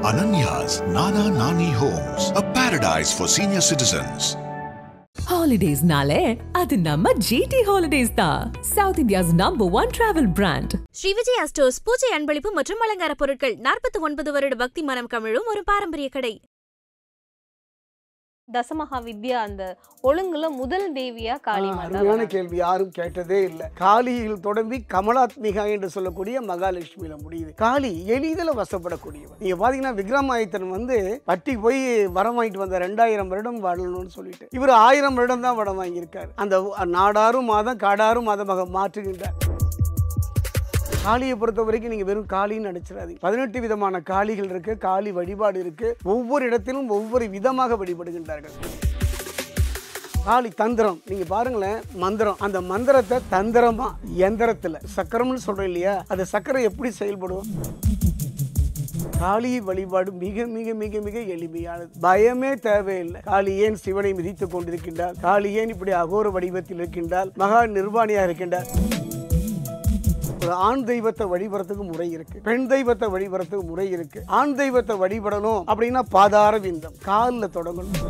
Ananya's Nana Nani Homes, a paradise for senior citizens. Holidays nale adu namma GT Holidays da, South India's #1 travel brand. Shri Vijaya stores பூஜை அன்பளிப்பு மற்றும் அலங்கார பொருட்கள் 49 வருட பக்தி மனம் கமிழும் ஒரு பாரம்பரிய கடை. தசமகா வித்யா அந்த ஒழுங்குல முதல் தேவியா காளி மாதா. அருமையான கேள்வி, யாரும் கேட்டதே இல்லை. காளியில் தொடங்கி கமலாத்மிகா என்று சொல்லக்கூடிய மகாலட்சுமியில முடியுது. காளி எளிதில் வசப்படக்கூடியவர். நீங்க பாத்தீங்கன்னா விக்ரமாதித்தன் பட்டி போய் வரம் வாங்கிட்டு வந்த 2000 வருடம் வாழணும்னு சொல்லிட்டு இவர் 1000 வருடம் தான் வரம் வாங்கியிருக்காரு. அந்த நாடாரும் மாதம் காடாரும் மாதமாக மாற்றுகின்றார். காளியை பொறுத்த வரைக்கும் நீங்க வெறும் காளின்னு நினைச்சிடாதீங்க. 18 விதமான காளிகள் இருக்கு, காளி வழிபாடு இருக்கு. ஒவ்வொரு இடத்திலும் ஒவ்வொரு விதமாக வழிபடுகின்றார்கள். காளி தந்திரம் நீங்க பாருங்களேன், மந்திரம். அந்த மந்திரத்தை தந்திரமா எந்திரத்துல சக்கரம்னு சொல்றோம் இல்லையா, அந்த சக்கரம் எப்படி செயல்படும்? காளி வழிபாடு மிக மிக மிக மிக எளிமையானது, பயமே தேவையில்லை. காளி ஏன் சிவனை மிதித்துக் கொண்டிருக்கின்றார்? காளி ஏன் இப்படி அகோர வடிவத்தில் இருக்கின்றார்? மகா நிர்வாணியா இருக்கின்றார். ஒரு ஆண் தெய்வத்தை வழிபடுறதுக்கு முறை இருக்கு, பெண் தெய்வத்தை வழிபடுறதுக்கு முறை இருக்கு. ஆண் தெய்வத்தை வழிபடணும் அப்படின்னா பாதார விந்தம் காலில் தொடங்கணும்.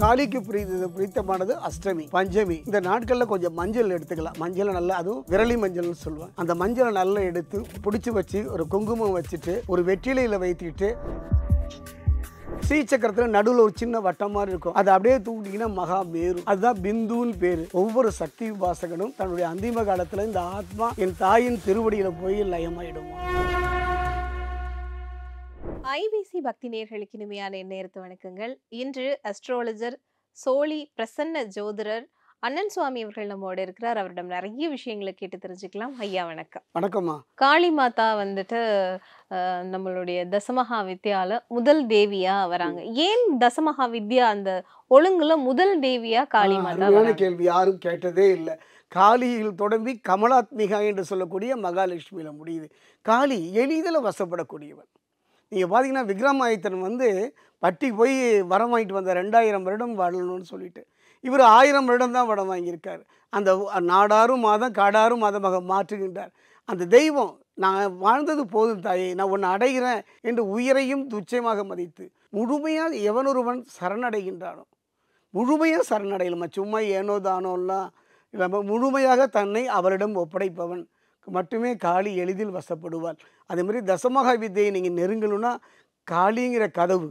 காளிக்கு பிடித்தமானது அஷ்டமி, பஞ்சமி. இந்த நாட்கள்ல கொஞ்சம் மஞ்சள் எடுத்துக்கலாம். மஞ்சளை நல்லா, அதுவும் விரலி மஞ்சள்னு சொல்லுவாங்க. அந்த மஞ்சளை நல்லா எடுத்து பிடிச்சி வச்சு ஒரு குங்குமம் வச்சுட்டு ஒரு வெற்றிலையில வைத்துட்டு ஸ்ரீசக்கரத்தில் நடுவில் ஒரு சின்ன வட்டம் மாதிரி இருக்கும், அதை அப்படியே தூக்கிட்டீங்கன்னா மகா மேரு. அதுதான் பிந்துன்னு பேரு. ஒவ்வொரு சக்தி உபாசகனும் தன்னுடைய அந்திம காலத்தில் இந்த ஆத்மா என் தாயின் திருவடியில போய் லயமாயிடும். ஐபிசி பக்தி நேயர்களுக்கு இனிமையான நேரத்து வணக்கங்கள். இன்று அஸ்ட்ராலஜர் சோழி பிரசன்ன ஜோதிடர் அண்ணன் சுவாமி அவர்கள் நம்மோட இருக்கிறார். அவரிடம் நிறைய விஷயங்களை கேட்டு தெரிஞ்சுக்கலாம். ஐயா வணக்கம். வணக்கம்மா. காளி மாதா நம்மளுடைய தசமகா வித்யால முதல் தேவியா வராங்க. ஏன் தசமகா வித்யா அந்த ஒழுங்குல முதல் தேவியா காளி மாதா? அருமையான கேள்வி, யாரும் கேட்டதே இல்லை. காளியில் தொடங்கி கமலாத்மிகா என்று சொல்லக்கூடிய மகாலட்சுமியில முடியுது. காளி எளிதில் வசப்படக்கூடியவர். நீங்க பாத்தீங்கன்னா விக்ரமாதித்தன் பட்டி போய் வரம் வாங்கிட்டு வந்த 2000 வருடம் வாழணும்னு சொல்லிட்டு இவர் 1000 வருடம் தான் வரம் வாங்கியிருக்காரு. அந்த நாடாரும் மாதம் காடாரும் மாதமாக மாற்றுகின்றார். அந்த தெய்வம், நான் வாழ்ந்தது போதும் தாயே, நான் உன்னை அடைகிறேன் என்று உயிரையும் துச்சமாக மதித்து முழுமையாக எவனொருவன் சரணடைகின்றானோ, முழுமையாக சரணடையலாமா, சும்மா ஏனோ தானோலாம் இல்லாமல் முழுமையாக தன்னை அவரிடம் ஒப்படைப்பவன் மட்டுமே காளி எளிதில் வசப்படுவாள். அதேமாதிரி தசமகா வித்தையை நீங்கள் நெருங்கணும்னா காளிங்கிற கதவு,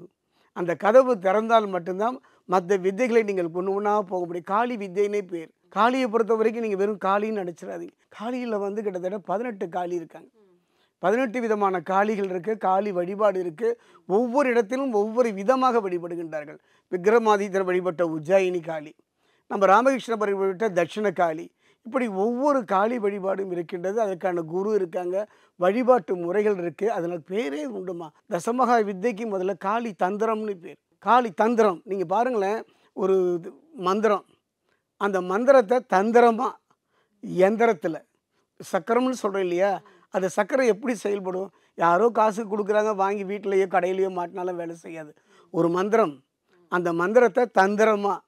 அந்த கதவு திறந்தால் மட்டும்தான் மற்ற வித்தைகளை நீங்கள் ஒன்று ஒன்றா போக முடியும். காளி வித்தைனே பேர். காளியை பொறுத்த வரைக்கும் நீங்கள் வெறும் காளின்னு நினச்சிடாதீங்க. காளியில் கிட்டத்தட்ட 18 காளி இருக்காங்க. 18 விதமான காளிகள் இருக்குது, காளி வழிபாடு இருக்குது. ஒவ்வொரு இடத்திலும் ஒவ்வொரு விதமாக வழிபடுகின்றார்கள். விக்ரமாதித்தர் வழிபட்ட உஜ்ஜாயினி காளி, நம்ம ராமகிருஷ்ண வழிபட்ட தட்சிண காளி, இப்படி ஒவ்வொரு காளி வழிபாடும் இருக்கின்றது. அதுக்கான குரு இருக்காங்க, வழிபாட்டு முறைகள் இருக்குது. அதனால் பேரே உண்டுமா. தசமகா வித்தைக்கு முதல்ல காளி தந்திரம்னு பேர். காளி தந்திரம் நீங்கள் பாருங்களேன், ஒரு மந்திரம். அந்த மந்திரத்தை தந்திரமாக எந்திரத்தில் சக்கரம்னு சொல்கிறோம் இல்லையா, அந்த சக்கரம் எப்படி செயல்படும்? யாரோ காசு கொடுக்குறாங்க, வாங்கி வீட்டிலையோ கடையிலையோ மாட்டினாலும் வேலை செய்யாது. ஒரு மந்திரம், அந்த மந்திரத்தை தந்திரமாக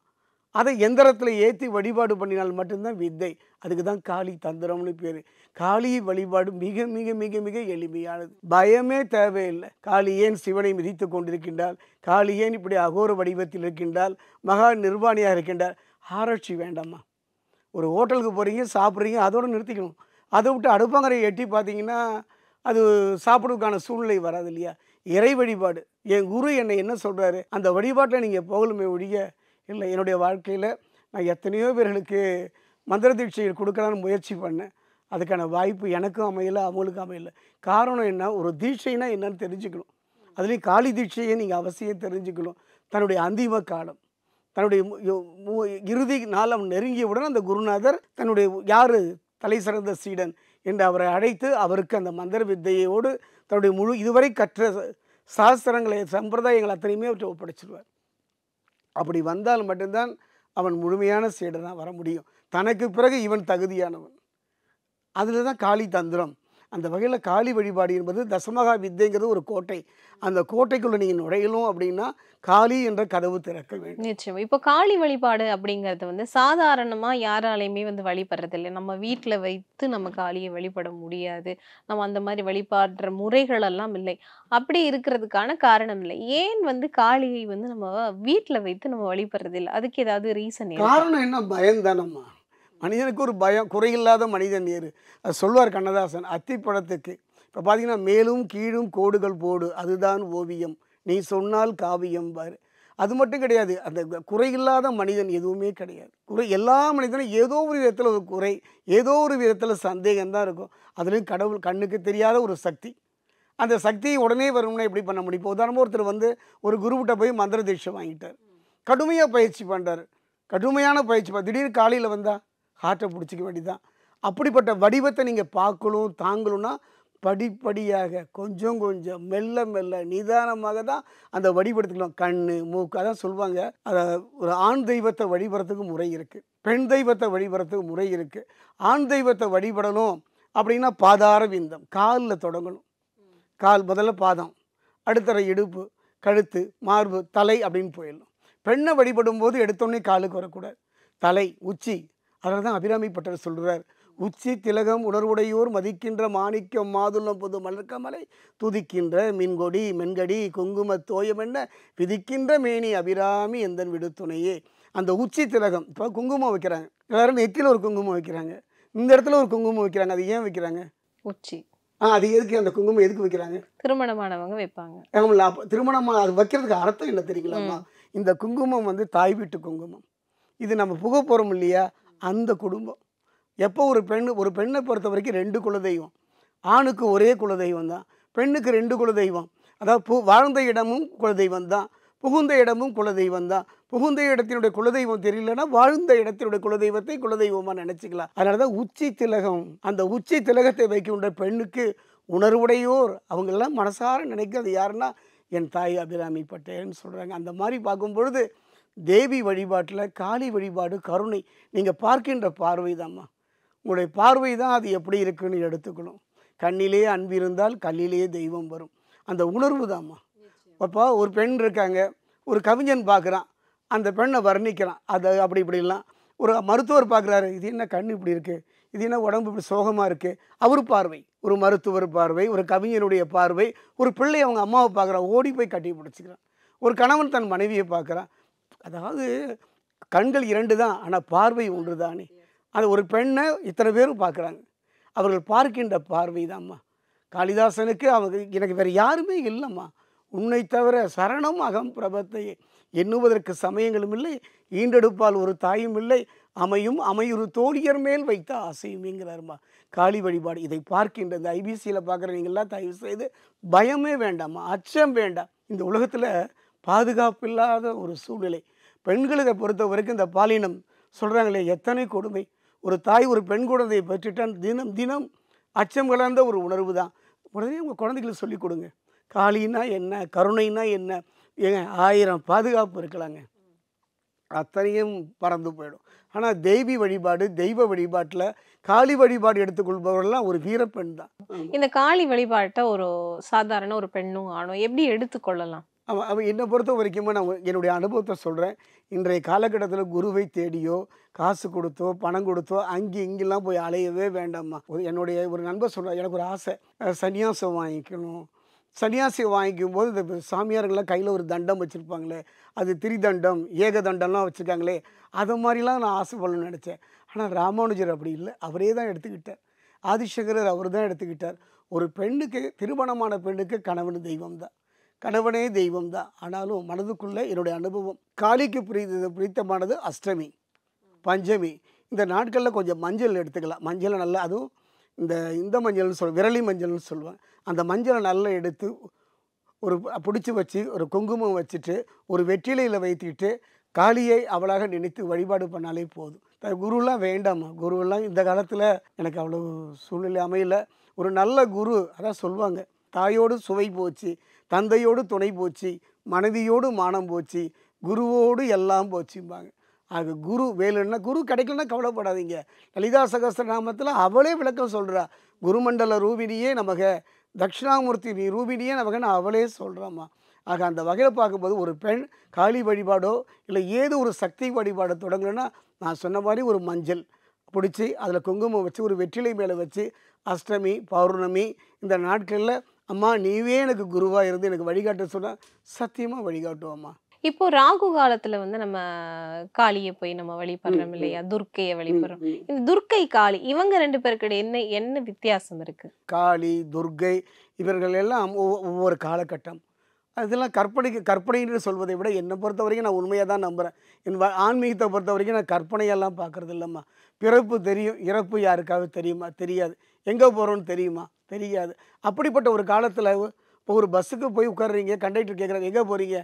அதை எந்திரத்தில் ஏற்றி வழிபாடு பண்ணினால் மட்டும்தான் வித்தை. அதுக்கு தான் காளி தந்திரம்னு பேர். காளி வழிபாடு மிக மிக மிக மிக எளிமையானது, பயமே தேவையில்லை. காளி ஏன் சிவனை மிதித்து கொண்டிருக்கின்றால்? காளி ஏன் இப்படி அகோர வடிவத்தில் இருக்கின்றால்? மகா நிர்வாணியாக இருக்கின்றார்? ஆராய்ச்சி வேண்டாமா. ஒரு ஹோட்டலுக்கு போகிறீங்க, சாப்பிட்றீங்க, அதோடு நிறுத்திக்கணும். அதை விட்டு அடுப்பங்கரை எட்டி பார்த்தீங்கன்னா அது சாப்பிட்றதுக்கான சூழ்நிலை வராது இல்லையா. இறை வழிபாடு, என் குரு என்னை என்ன சொல்கிறாரு அந்த வழிபாட்டில் நீங்கள் போகலுமே ஒழிய இல்லை. என்னுடைய வாழ்க்கையில் நான் எத்தனையோ பேர்களுக்கு மந்திர தீட்சைகள் கொடுக்கலான்னு முயற்சி பண்ணேன். அதுக்கான வாய்ப்பு எனக்கும் அமையலை, அவங்களுக்கும் அமையலை. காரணம் என்ன? ஒரு தீட்சைனா என்னன்னு தெரிஞ்சுக்கணும். அதுலேயும் காளி தீட்சையை நீங்கள் அவசியம் தெரிஞ்சுக்கணும். தன்னுடைய அந்திம காலம், தன்னுடைய இறுதி நாள் அவன் நெருங்கியவுடன் அந்த குருநாதர் தன்னுடைய யார் தலை சிறந்த சீடன் என்று அவரை அழைத்து அவருக்கு அந்த மந்திர வித்தையோடு தன்னுடைய முழு இதுவரை கற்ற சாஸ்திரங்களை சம்பிரதாயங்கள் அத்தனையுமே அவற்றை ஒப்படைச்சிடுவார். அப்படி வந்தால் மட்டும்தான் அவன் முழுமையான சீடனாக வர முடியும். தனக்கு பிறகு இவன் தகுதியானவன். அதில் தான் காளி தந்திரம். அந்த வகையில் காளி வழிபாடு என்பது தசமகா வித்தைங்கிறது ஒரு கோட்டை. அந்த கோட்டைக்குள்ளே நீங்கள் நுழையணும் அப்படின்னா காளி என்ற கதவு திறக்க வேண்டும். நிச்சயம். இப்போ காளி வழிபாடு அப்படிங்கிறது வந்து சாதாரணமா யாராலையுமே வந்து வழிபடுறது இல்ல. நம்ம வீட்ல வைத்து நம்ம காளியை வழிபட முடியாது. நம்ம அந்த மாதிரி வழிபாடுற முறைகள் எல்லாம் இல்லை. அப்படி இருக்கிறதுக்கான காரணம் இல்லை. ஏன் வந்து காளியை வந்து நம்ம வீட்ல வைத்து நம்ம வழிபடுறது இல்ல? அதுக்கு ஏதாவது ரீசன் இருக்கா? காரணம் என்ன? பயம்தானம்மா. மனிதனுக்கு ஒரு பயம், குறையில்லாத மனிதன் ஏறு. அது சொல்வார் கண்ணதாசன் அத்திப்பழத்துக்கு. இப்போ பார்த்தீங்கன்னா மேலும் கீழும் கோடுகள் போடு அதுதான் ஓவியம் நீ சொன்னால் காவியம் பாரு. அது மட்டும் கிடையாது, அந்த குறையில்லாத மனிதன் எதுவுமே கிடையாது. எல்லா மனிதனும் ஏதோ ஒரு விதத்தில் ஒரு குறை, ஏதோ ஒரு விதத்தில் சந்தேகம்தான் இருக்கும். அதுலேயும் கடவுள் கண்ணுக்கு தெரியாத ஒரு சக்தி. அந்த சக்தி உடனே வரணும்னா எப்படி பண்ண முடியும்? இப்போ உதாரணமாக ஒருத்தர் வந்து ஒரு குருவிட்ட போய் மந்திர தீட்சை வாங்கிட்டார், கடுமையாக பயிற்சி பண்ணுறாரு, கடுமையான பயிற்சி திடீர்னு காலையில் வந்தால் ஹார்ட்டை பிடிச்சிக்க வேண்டியதுதான். அப்படிப்பட்ட வடிவத்தை நீங்கள் பார்க்கணும் தாங்கணும்னா படிப்படியாக கொஞ்சம் கொஞ்சம் மெல்ல மெல்ல நிதானமாக தான் அந்த வழிபடுத்திக்கலாம். கண் மூக்கு அதான் சொல்லுவாங்க. அதை ஒரு ஆண் தெய்வத்தை வழிபடுறதுக்கு முறை இருக்குது, பெண் தெய்வத்தை வழிபடுறதுக்கு முறை இருக்குது. ஆண் தெய்வத்தை வழிபடணும் அப்படின்னா பாதார விந்தம் காலில் தொடங்கணும். கால் முதல்ல பாதம், அடுத்தர இடுப்பு, கழுத்து, மார்பு, தலை அப்படின்னு போயிடணும். பெண்ணை வழிபடும் போது எடுத்தோடனே காலுக்கு வரக்கூடாது, தலை, உச்சி. அதனால தான் அபிராமி பட்டர் சொல்கிறார், உச்சி திலகம் உணர்வுடையோர் மதிக்கின்ற மாணிக்கம் மாதுளம் பொது மலர்க்கமலை துதிக்கின்ற மின்கொடி மென்கடி குங்கும தோயம் என்ன விதிக்கின்ற மேனி அபிராமி எந்தன் விடுத்துணையே. அந்த உச்சி திலகம் இப்போ குங்குமம் வைக்கிறாங்க, எல்லாரும் நெத்தியில் ஒரு குங்குமம் வைக்கிறாங்க, இந்த இடத்துல ஒரு குங்குமம் வைக்கிறாங்க. அது ஏன் வைக்கிறாங்க? உச்சி. அது எதுக்கு? அந்த குங்குமம் எதுக்கு வைக்கிறாங்க? திருமணமானவங்க வைப்பாங்க. திருமணமாக அது வைக்கிறதுக்கு அர்த்தம் என்ன தெரியுங்களாம்மா? இந்த குங்குமம் வந்து தாய் வீட்டு குங்குமம். இது நம்ம புக போகிறோம் இல்லையா, அந்த குடும்பம். எப்போ ஒரு பெண்ணை பொறுத்த வரைக்கும் 2 குலதெய்வம். ஆணுக்கு ஒரே குலதெய்வம் தான், பெண்ணுக்கு 2 குலதெய்வம். அதாவது வாழ்ந்த இடமும் குலதெய்வம் தான், புகுந்த இடமும் குலதெய்வம் தான். புகுந்த இடத்தினுடைய குலதெய்வம் தெரியலன்னா வாழ்ந்த இடத்தினுடைய குலதெய்வத்தை குலதெய்வமாக நினச்சிக்கலாம். அதனால தான் உச்சி திலகம். அந்த உச்சி திலகத்தை வைக்கின்ற பெண்ணுக்கு உணர்வுடையோர் அவங்களெல்லாம் மனசார நினைக்கிறது யாருன்னா என் தாய் அபிராமி பட்டேன்னு சொல்கிறாங்க. அந்த மாதிரி பார்க்கும் பொழுது தேவி வழிபாட்டில் காளி வழிபாடு கருணை. நீங்கள் பார்க்கின்ற பார்வை தாம்மா, உங்களுடைய பார்வை தான் அது எப்படி இருக்குன்னு எடுத்துக்கணும். கண்ணிலே அன்பு இருந்தால் கல்லிலே தெய்வம் வரும். அந்த உணர்வு தாம்மா. அப்போ ஒரு பெண் இருக்காங்க, ஒரு கவிஞன் பார்க்குறான், அந்த பெண்ணை வர்ணிக்கிறான், அது அப்படி இப்படிலாம். ஒரு மருத்துவர் பார்க்குறாரு, இது என்ன கண் இப்படி இருக்குது, இது என்ன உடம்பு இப்படி சோகமாக இருக்குது. அவர் பார்வை ஒரு மருத்துவர் பார்வை, ஒரு கவிஞனுடைய பார்வை. ஒரு பிள்ளை அவங்க அம்மாவை பார்க்குறான், ஓடி போய் கட்டி பிடிச்சிக்கிறான். ஒரு கணவன் தன் மனைவியை பார்க்குறான். அதாவது கண்கள் 2 தான், ஆனால் பார்வை ஒன்று தானே. அது ஒரு பெண்ணை இத்தனை பேரும் பார்க்குறாங்க, அவர்கள் பார்க்கின்ற பார்வை தான்மா. காளிதாசனுக்கு எனக்கு வேறு யாருமே இல்லைம்மா, உன்னை தவிர சரணம் அகம் பிரபத்தையே எண்ணுவதற்கு சமயங்களும் இல்லை, ஈண்டெடுப்பால் ஒரு தாயும் இல்லை, அமையுறு தோழியர் மேல் வைத்த ஆசையுமேங்கிறாருமா. காளி வழிபாடு இதை பார்க்கின்ற இந்த ஐபிசியில் பார்க்குற நீங்கள்லாம் தயவு செய்து பயமே வேண்டாம்மா, அச்சம் வேண்டாம். இந்த உலகத்தில் பாதுகாப்பில்லாத ஒரு சூழ்நிலை. பெண்களுக்கு பொறுத்த வரைக்கும் இந்த பாலினம் சொல்கிறாங்களே எத்தனை கொடுமை. ஒரு தாய் ஒரு பெண் குழந்தையை பெற்றுட்டான் தினம் தினம் அச்சம் கலந்த ஒரு உணர்வு தான். உடனே உங்கள் குழந்தைகளுக்கு சொல்லிக் கொடுங்க, காளின்னா என்ன, கருணைனா என்ன. ஏங்க 1000 பாதுகாப்பு இருக்கலாங்க, அத்தனையும் பறந்து போயிடும். ஆனால் தெய்வ வழிபாடு, தெய்வ வழிபாட்டில் காளி வழிபாடு எடுத்துக்கொள்பவர்கள்லாம் ஒரு வீரப்பெண் தான். இந்த காளி வழிபாட்டை ஒரு சாதாரண ஒரு பெண்ணும் ஆணும் எப்படி எடுத்துக்கொள்ளலாம்? அவன் என்னை பொறுத்த வரைக்குமே நான் என்னுடைய அனுபவத்தை சொல்கிறேன். இன்றைய காலகட்டத்தில் குருவை தேடியோ காசு கொடுத்தோ பணம் கொடுத்தோ இங்கெல்லாம் போய் அலையவே வேண்டாம்மா. என்னுடைய ஒரு நண்பர் சொல்கிறார், எனக்கு ஒரு ஆசை, சன்னியாசம் வாங்கிக்கணும். சன்னியாசி வாங்கிக்கும் போது இந்த சாமியார்கள்லாம் கையில் ஒரு தண்டம் வச்சுருப்பாங்களே, அது திரிதண்டம் ஏகதண்டம்லாம் வச்சுருக்காங்களே, அதை மாதிரிலாம் நான் ஆசைப்படணும்னு நினச்சேன். ஆனால் ராமானுஜர் அப்படி இல்லை, அவரே தான் எடுத்துக்கிட்டார். ஆதிசங்கரர் அவர் தான் எடுத்துக்கிட்டார். ஒரு பெண்ணுக்கு, திருமணமான பெண்ணுக்கு கணவன் தெய்வம் தான், கணவனே தெய்வம் தான். ஆனாலும் மனதுக்குள்ளே என்னுடைய அனுபவம், காளிக்கு பிடித்தமானது அஷ்டமி, பஞ்சமி. இந்த நாட்களில் கொஞ்சம் மஞ்சள் எடுத்துக்கலாம். மஞ்சளை நல்லா, அதுவும் இந்த மஞ்சள்னு விரலி மஞ்சள்னு சொல்லுவேன். அந்த மஞ்சளை நல்லா எடுத்து ஒரு பிடிச்சி வச்சு ஒரு குங்குமம் வச்சுட்டு ஒரு வெற்றிலையில் வைத்துக்கிட்டு காளியை அவளாக நினைத்து வழிபாடு பண்ணாலே போதும். குருலாம் வேண்டாமா, குருவெல்லாம் இந்த காலத்தில் எனக்கு அவ்வளோ சூழ்நிலை அமையல. ஒரு நல்ல குரு, அதான் சொல்லுவாங்க, தாயோடு சுவை போச்சு, தந்தையோடு துணை போச்சு, மனைவியோடு மானம் போச்சு, குருவோடு எல்லாம் போச்சும்பாங்க. ஆக குரு வேலுன்னா, குரு கிடைக்கலன்னா கவலைப்படாதீங்க. லலிதா சகஸ்ரநாமத்தில் அவளே விளக்கம் சொல்கிறா, குருமண்டல ரூபினியே நமக, தட்சிணாமூர்த்தி நீ ரூபினியே நமகன்னு அவளே சொல்கிறாம்மா. ஆக அந்த வகையில் பார்க்கும்போது ஒரு பெண் காளி வழிபாடோ இல்லை ஏதோ ஒரு சக்தி வழிபாடோ தொடங்கணுன்னா நான் சொன்ன மாதிரி ஒரு மஞ்சள் பிடிச்சி அதில் குங்குமம் வச்சு ஒரு வெற்றிலை மேலே வச்சு அஷ்டமி பௌர்ணமி இந்த நாட்களில் அம்மா நீவே எனக்கு குருவாக இருந்து எனக்கு வழிகாட்ட சொன்னால் சத்தியமாக வழிகாட்டுவோம்மா. இப்போ ராகு காலத்துல வந்து நம்ம காளியை போய் நம்ம வழிபடுறோம் இல்லையா, துர்க்கையை வழிபடுறோம். இந்த துர்க்கை காளி இவங்க 2 பேருக்கு என்ன என்ன வித்தியாசம் இருக்கு? காளி துர்க்கை இவர்கள் எல்லாம் ஒவ்வொரு காலகட்டம் அதெல்லாம் கற்பனைன்னு சொல்வதை விட என்னை பொறுத்த வரைக்கும் நான் உண்மையாக தான் நம்புகிறேன். ஆன்மீகத்தை பொறுத்த வரைக்கும் நான் கற்பனையெல்லாம் பார்க்குறது இல்லைம்மா. பிறப்பு தெரியும், இறப்பு யாருக்காவது தெரியுமா? தெரியாது. எங்கே போகிறோன்னு தெரியுமா? தெரியாது. அப்படிப்பட்ட ஒரு காலத்தில் இப்போ ஒரு பஸ்ஸுக்கு போய் உட்காடுறீங்க, கண்டக்டர் கேட்குறாங்க எங்கே போகிறீங்க?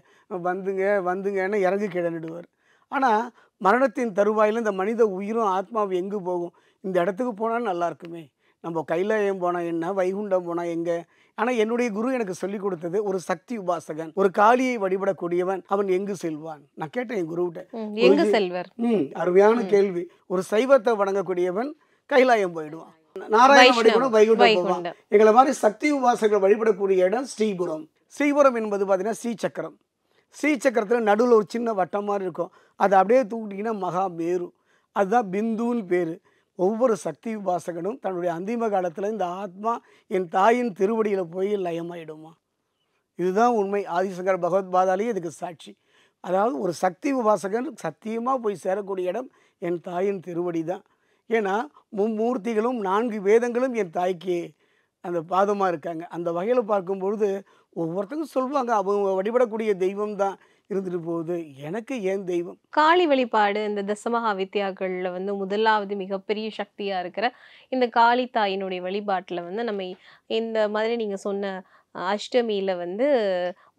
வந்துங்கன்னு இறங்கி கிடந்துடுவார். ஆனால் மரணத்தின் தருவாயில் இந்த மனித உயிரும் ஆத்மாவும் எங்கே போகும்? இந்த இடத்துக்கு போனால் நல்லா இருக்குமே, நம்ம கைலாயம் போனால் என்ன, வைகுண்டம் போனால் எங்கே? ஆனால் என்னுடைய குரு எனக்கு சொல்லிக் கொடுத்தது ஒரு சக்தி உபாசகன், ஒரு காளியை வழிபடக்கூடியவன் அவன் எங்கு செல்வான். நான் கேட்டேன் என் குருவிட்ட, எங்கு செல்வர்? அருமையான கேள்வி. ஒரு சைவத்தை வணங்கக்கூடியவன் கைலாயம் போயிடுவான், நாராயண வழிபடும் வைகுண்டம் போவான். எங்களை மாதிரி சக்தி உபாசகர்கள் வழிபடக்கூடிய இடம் ஸ்ரீபுரம். ஸ்ரீபுரம் என்பது பார்த்தீங்கன்னா ஸ்ரீசக்கரம். ஸ்ரீசக்கரத்தில் நடுவில் ஒரு சின்ன வட்டம் மாதிரி இருக்கும், அதை அப்படியே தூக்கிட்டிங்கன்னா மகா மேரு, அதுதான் பிந்துன்னு பேர். ஒவ்வொரு சக்தி உபாசகனும் தன்னுடைய அந்திம காலத்தில் இந்த ஆத்மா என் தாயின் திருவடியில் போய் லயமாயிடுமா. இதுதான் உண்மை. ஆதிசங்கர் பகவத் பாதாலேயே இதுக்கு சாட்சி. அதாவது ஒரு சக்தி உபாசகன் சத்தியமாக போய் சேரக்கூடிய இடம் என் தாயின் திருவடி தான். ஏன்னா மும்மூர்த்திகளும் 4 வேதங்களும் என் தாய்க்கு அந்த பாதமாக இருக்காங்க. அந்த வகையில் பார்க்கும்பொழுது ஒவ்வொருத்தரும் சொல்லுவாங்க அவங்க வழிபடக்கூடிய தெய்வம் தான் இருந்துட்டு போகுது, எனக்கு ஏன் தெய்வம்? காளி வழிபாடு இந்த தசமகா வித்யாக்கள்ல வந்து முதலாவது மிகப்பெரிய சக்தியா இருக்கிற இந்த காளி தாயினுடைய வழிபாட்டுல வந்து நம்ம இந்த மாதிரி நீங்க சொன்ன அஷ்டமியில வந்து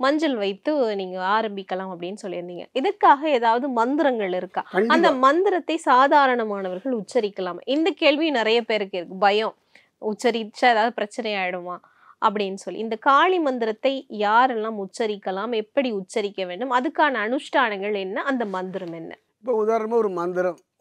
மஞ்சள் வைத்து நீங்க ஆரம்பிக்கலாம் அப்படின்னு சொல்லியிருந்தீங்க. இதற்காக ஏதாவது மந்திரங்கள் இருக்கா? அந்த மந்திரத்தை சாதாரணமானவர்கள் உச்சரிக்கலாம்? இந்த கேள்வி நிறைய பேருக்கு இருக்கு, பயம் உச்சரிச்சா ஏதாவது பிரச்சனை ஆயிடுமா அப்படின்னு சொல்லி. இந்த காளி மந்திரத்தை யாரெல்லாம் உச்சரிக்கலாம், எப்படி உச்சரிக்க வேண்டும், அதுக்கான அனுஷ்டானங்கள் என்ன, அந்த மந்திரம் என்ன? இப்போ உதாரணமாக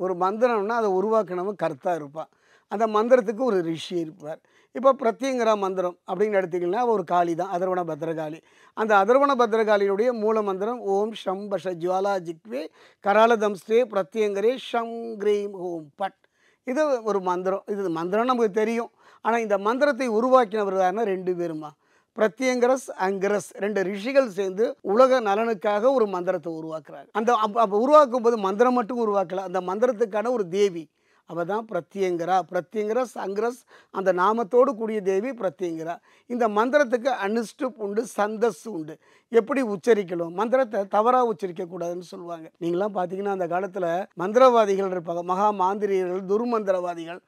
ஒரு மந்திரம்னா அதை உருவாக்கினவன் கர்த்தா இருப்பான், அந்த மந்திரத்துக்கு ஒரு ரிஷி இருப்பார். இப்போ பிரத்யங்கரா மந்திரம் அப்படின்னு எடுத்திங்கன்னா ஒரு காளி தான், அதர்வண பத்ரகாளி. அந்த அதர்வண பத்ரகாளியுடைய மூல மந்திரம் ஓம் ஷம் பஷ ஜுவாலா ஜிக்வே கராலதம்ஸ்டே பிரத்யங்கரே ஷம் கிரீம் ஓம் பட். இது ஒரு மந்திரம். இது மந்திரம் நமக்கு தெரியும். ஆனால் இந்த மந்திரத்தை உருவாக்கினவர் யாருன்னா 2 பேருமா, பிரத்யங்கரஸ் அங்கரஸ் 2 ரிஷிகள் சேர்ந்து உலக நலனுக்காக ஒரு மந்திரத்தை உருவாக்குறாங்க. அந்த அப்போ உருவாக்கும் போது மந்திரம் மட்டும் உருவாக்கல, அந்த மந்திரத்துக்கான ஒரு தேவி அவள் தான் பிரத்யங்கரா. பிரத்யங்கரஸ் அங்கரஸ் அந்த நாமத்தோடு கூடிய தேவி பிரத்யங்கரா. இந்த மந்திரத்துக்கு அனுஷ்டுப் உண்டு, சந்தஸ் உண்டு. எப்படி உச்சரிக்கணும், மந்திரத்தை தவறாக உச்சரிக்கக்கூடாதுன்னு சொல்லுவாங்க. நீங்களாம் பார்த்தீங்கன்னா அந்த காலத்தில் மந்திரவாதிகள் இருப்பாங்க, மகா மாந்திரியர்கள், துர்மந்திரவாதிகள்.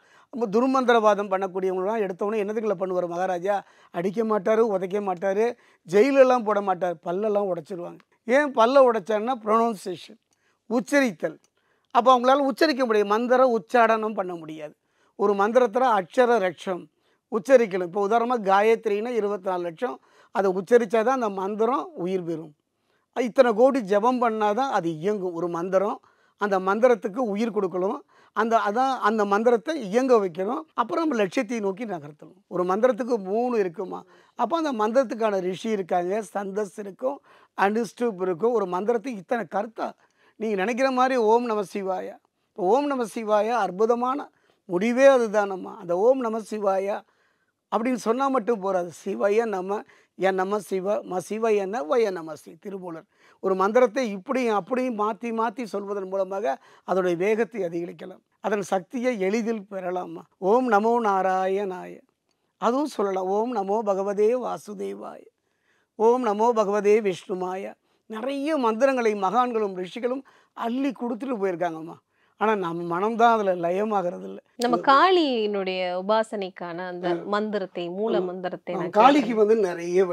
துர்மந்திரவாதம் பண்ணக்கூடியவங்களாம் எடுத்தவொடனே என்னதுக்குள்ள பண்ணுவார் மகாராஜா? அடிக்க மாட்டார், உதைக்க மாட்டார், ஜெயிலெல்லாம் போட மாட்டார், பல்லெல்லாம் உடைச்சிருவாங்க. ஏன் பல்ல உடைச்சான்னா ப்ரொனவுன்சியேஷன், உச்சரித்தல். அப்போ அவங்களால உச்சரிக்க முடியும், மந்திர உச்சாடனம் பண்ண முடியாது. ஒரு மந்திரத்தில் அக்ஷர லட்சம் உச்சரிக்கணும். இப்போ உதாரணமாக காயத்ரின்னா 24 லட்சம், அதை உச்சரித்தா தான் அந்த மந்திரம் உயிர் பெறும். இத்தனை கோடி ஜபம் பண்ணால் தான் அது இயங்கும். ஒரு மந்திரம் அந்த மந்திரத்துக்கு உயிர் கொடுக்கணும், அந்த மந்திரத்தை இயங்க வைக்கணும், அப்புறம் நம்ம லட்சியத்தை நோக்கி நகர்த்தணும். ஒரு மந்திரத்துக்கு 3 இருக்குமா, அப்போ அந்த மந்திரத்துக்கான ரிஷி இருக்காங்க, சந்தஸ் இருக்கும், அனுஷ்டுப் இருக்கும். ஒரு மந்திரத்துக்கு இத்தனை கருத்தா. நீங்கள் நினைக்கிற மாதிரி ஓம் நம சிவாயா, இப்போ ஓம் நம சிவாயா அற்புதமான முடிவே அதுதானம்மா. அந்த ஓம் நம சிவாயா அப்படின்னு சொன்னால் மட்டும் போகாது, சிவய நம என் நம சிவ சிவ என்ன வய நமசி திருமூலர். ஒரு மந்திரத்தை இப்படியும் அப்படியும் மாற்றி மாற்றி சொல்வதன் மூலமாக அதோடைய வேகத்தை அதிகரிக்கலாம், அதன் சக்தியை எளிதில் பெறலாமா. ஓம் நமோ நாராயணாய அதுவும் சொல்லலாம். ஓம் நமோ பகவதே வாசுதேவாய, ஓம் நமோ பகவதே விஷ்ணுமாய. நிறைய மந்திரங்களை மகான்களும் ரிஷிகளும் அள்ளி கொடுத்துட்டு போயிருக்காங்கம்மா. ஆனால் நம்ம மனம்தான் அதில் லயமாகிறது இல்லை. நம்ம காளியினுடைய உபாசனைக்கான அந்த மந்திரத்தை, மூல மந்திரத்தை, காளிக்கு வந்து நிறைய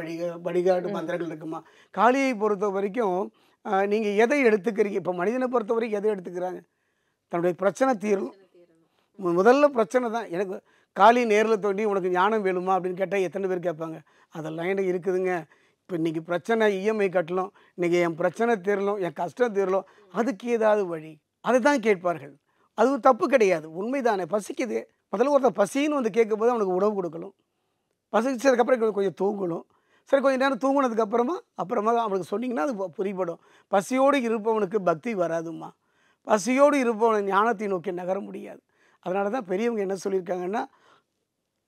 வழிகாட்டு மந்திரங்கள் இருக்குமா. காளியை பொறுத்த வரைக்கும் நீங்கள் எதை எடுத்துக்கிறீங்க, இப்போ மனிதனை பொறுத்த வரைக்கும் எதை எடுத்துக்கிறாங்க, தன்னுடைய பிரச்சனை தீரும். முதல்ல பிரச்சனை தான். எனக்கு காளி நேரில் தோண்டி உனக்கு ஞானம் வேணுமா அப்படின்னு கேட்டால் எத்தனை பேர் கேட்பாங்க? அதெல்லாம் எனக்கு இருக்குதுங்க, இப்போ இன்றைக்கி பிரச்சனை இஎம்ஐ கட்டலாம், இன்றைக்கி என் பிரச்சனை தீரலும், என் கஷ்டம் தீரலும், அதுக்கு ஏதாவது வழி, அதை தான் கேட்பார்கள். அது தப்பு கிடையாது, உண்மைதானே. பசிக்குது, முதல்ல ஒருத்தர் பசின்னு வந்து கேட்கும்போது அவனுக்கு உணவு கொடுக்கணும், பசிச்சதுக்கப்புறம் கொஞ்சம் தூங்கணும். சரி கொஞ்சம் நேரம் தூங்கினதுக்கப்புறமா அவனுக்கு சொன்னீங்கன்னா அது புரிபடும். பசியோடு இருப்பவனுக்கு பக்தி வராதும்மா, பசியோடு இருப்பவன் ஞானத்தை நோக்கி நகர முடியாது. அதனால தான் பெரியவங்க என்ன சொல்லியிருக்காங்கன்னா,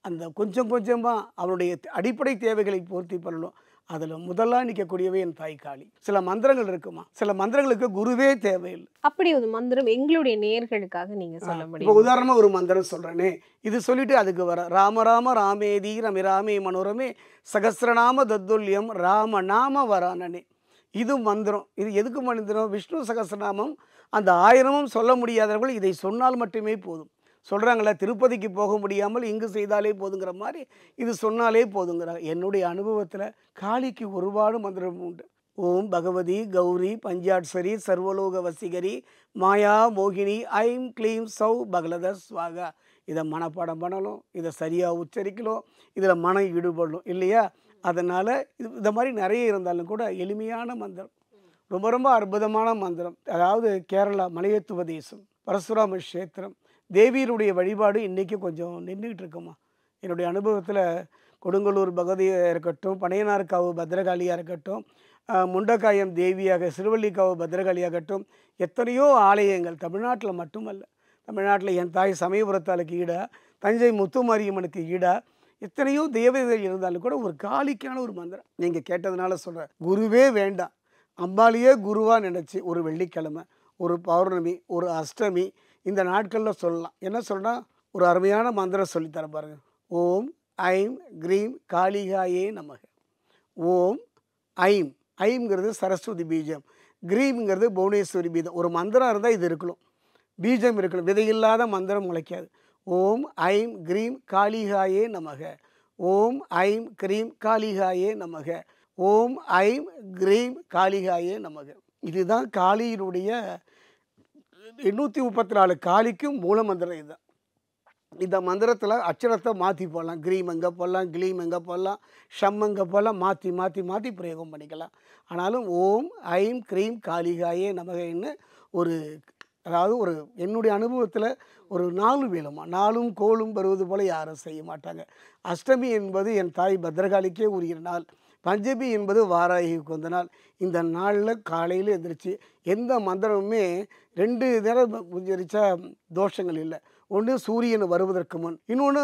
அந்த கொஞ்சம் கொஞ்சமாக அவனுடைய அடிப்படை தேவைகளை பூர்த்தி பண்ணணும். அதில் முதலாக நிற்கக்கூடியவே என் தாய் காளி. சில மந்திரங்கள் இருக்குமா, சில மந்திரங்களுக்கு குருவே தேவையில்லை. அப்படி ஒரு மந்திரம் எங்களுடைய நேயர்களுக்காக நீங்க சொல்ல இப்போ முடியும்? உதாரணமாக ஒரு மந்திரம் சொல்கிறேனே, இது சொல்லிட்டு அதுக்கு வர ராம ராம ராமேதி ரமி ராமே மனோரமே சகசிரநாம தத்துல்யம் ராம நாம வரானனே. இது மந்திரம். இது எதுக்கு மந்திரம்? விஷ்ணு சகசிரநாமம் அந்த 1000ம் சொல்ல முடியாதவர்கள் இதை சொன்னால் மட்டுமே போதும். சொல்கிறாங்களே திருப்பதிக்கு போக முடியாமல் இங்கு செய்தாலே போதுங்கிற மாதிரி இது சொன்னாலே போதுங்கிறாங்க. என்னுடைய அனுபவத்தில் காளிக்கு ஒருபாடு மந்திரம் உண்டு. ஓம் பகவதி கௌரி பஞ்சாட்சரி சர்வலோக வசிகரி மாயா மோகினி ஐம் க்ளீம் சௌ பகலத ஸ்வாகா. இதை மனப்பாடம் பண்ணணும், இதை சரியாக உச்சரிக்கணும், இதில் மனம் ஈடுபடணும் இல்லையா? அதனால் இந்த மாதிரி நிறைய இருந்தாலும் கூட எளிமையான மந்திரம், ரொம்ப ரொம்ப அற்புதமான மந்திரம். அதாவது கேரளா மலையத்துவ தேசம் பரசுராம கஷேத்திரம் தேவியருடைய வழிபாடு இன்றைக்கி கொஞ்சம் நின்றுக்கிட்டு இருக்குமா. என்னுடைய அனுபவத்தில் கொடுங்கல்லூர் பகவதியாக இருக்கட்டும், பனையனார்காவு பத்ரகாளியாக இருக்கட்டும், முண்டக்காயம் தேவியாக சிறுவள்ளிக்காவு பத்ரகாளியாகட்டும், எத்தனையோ ஆலயங்கள் தமிழ்நாட்டில் மட்டுமல்ல, தமிழ்நாட்டில் என் தாய் சமயபுரத்தாளுக்கு ஈடாக, தஞ்சை முத்துமாரியம்மனுக்கு ஈடாக எத்தனையோ தேவதைகள் இருந்தாலும் கூட ஒரு காளிக்கான ஒரு மந்திரம் நீங்கள் கேட்டதுனால சொல்கிறேன். குருவே வேண்டாம், அம்பாலேயே குருவாக நினச்சி ஒரு வெள்ளிக்கிழமை, ஒரு பௌர்ணமி, ஒரு அஷ்டமி இந்த நாட்களில் சொல்லலாம். என்ன சொல்கிறேன், ஒரு அருமையான மந்திரம் சொல்லித்தர பாருங்கள். ஓம் ஐம் க்ரீம் காளிகாயே நமக. ஓம் ஐம், ஐம்ங்கிறது சரஸ்வதி பீஜம், க்ரீம்ங்கிறது புவனேஸ்வரி பீஜம். ஒரு மந்திரம் இருந்தால் இது இருக்கணும், பீஜம் இருக்கணும். விதையில்லாத மந்திரம் முளைக்காது. ஓம் ஐம் க்ரீம் காளிகாயே நமக. ஓம் ஐம் க்ரீம் காளிகாயே நமக. ஓம் ஐம் க்ரீம் காளிகாயே நமக. இதுதான் காளியினுடைய 834 காளிக்கும் மூல மந்திரம் இதுதான். இந்த மந்திரத்தில் அச்சரத்தை மாற்றி போடலாம். க்ரீம் எங்கே போடலாம், க்ளீம் எங்கே போடலாம், ஷம் எங்கே போடலாம், மாற்றி மாற்றி மாற்றி பிரயோகம் பண்ணிக்கலாம். ஆனாலும் ஓம் ஐம் க்ரீம் காளிகாயே நமகன்னு ஒரு, அதாவது ஒரு என்னுடைய அனுபவத்தில் ஒரு 4 வேலுமா, 4ம் கோலும் வருவது போல் யாரும் செய்ய மாட்டாங்க. அஷ்டமி என்பது என் தாய் பத்ரகாளிக்கே உரிய நாள், பஞ்சமி என்பது வாராகிக்கு வந்த நாள். இந்த நாளில் காலையில் எந்திரிச்சு எந்த மந்திரமுமே 2 நேரம் உச்சரித்தா தோஷங்கள் இல்லை. ஒன்று சூரியன் வருவதற்கு முன், இன்னொன்று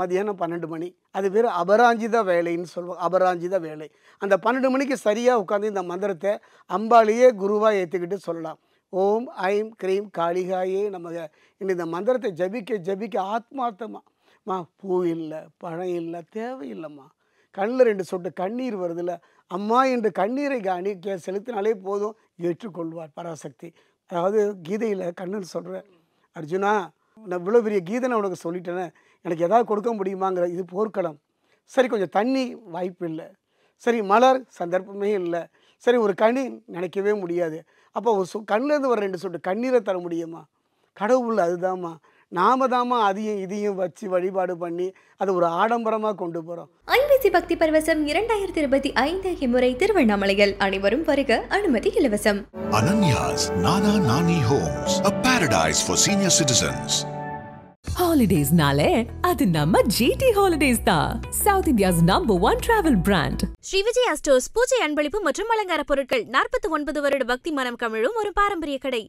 மதியானம் 12 மணி. அது பேர் அபராஞ்சித வேலைன்னு சொல்லுவாங்க. அபராஞ்சித வேலை. அந்த 12 மணிக்கு சரியாக உட்காந்து இந்த மந்திரத்தை அம்பாலேயே குருவாக ஏற்றுக்கிட்டு சொல்லலாம். ஓம் ஐம் க்ரீம் காளிகாயே நமக. இந்த மந்திரத்தை ஜபிக்க ஜபிக்க ஆத்மார்த்தமா, பூ இல்லை பழம் இல்லை தேவையில்லைம்மா, கண்ணில் 2 சொட்டு கண்ணீர் வருதில்ல, அம்மா என்று கண்ணீரை செலுத்தினாலே போதும், ஏற்றுக்கொள்வார் பராசக்தி. அதாவது கீதையில் கண்ணன் சொல்கிற, அர்ஜுனா நான் இவ்வளோ பெரிய கீதை நான் உனக்கு சொல்லிட்டேனே, எனக்கு எதாவது கொடுக்க முடியுமாங்கிற. இது போர்க்களம். சரி கொஞ்சம் தண்ணி வாய்ப்பு இல்லை, சரி மலர் சந்தர்ப்பமே இல்லை, சரி ஒரு கனி நினைக்கவே முடியாது. அப்போ கண்ணிலேருந்து வர 2 சொட்டு கண்ணீரை தர முடியுமா? கடவுள் அதுதாம்மா. நாம தாமா அதையும் இதையும் வச்சு வழிபாடு பண்ணி அதை ஒரு ஆடம்பரமாக கொண்டு போகிறோம். ஐபிசி பக்தி பரவசம் 2025 இம்முறை திருவண்ணாமலையில் அனைவரும் வருக, அனுமதி இலவசம். Ananya's Nana Nani Homes, a paradise for senior citizens. Holidays-nale அது நம்ம GT Holidays தான், South India's #1 travel brand. Shri Vijaya stores பூஜை அன்பளிப்பு மற்றும் அலங்கார பொருட்கள் 49 வருட பக்தி மனம் கமிழும் ஒரு பாரம்பரிய கடை.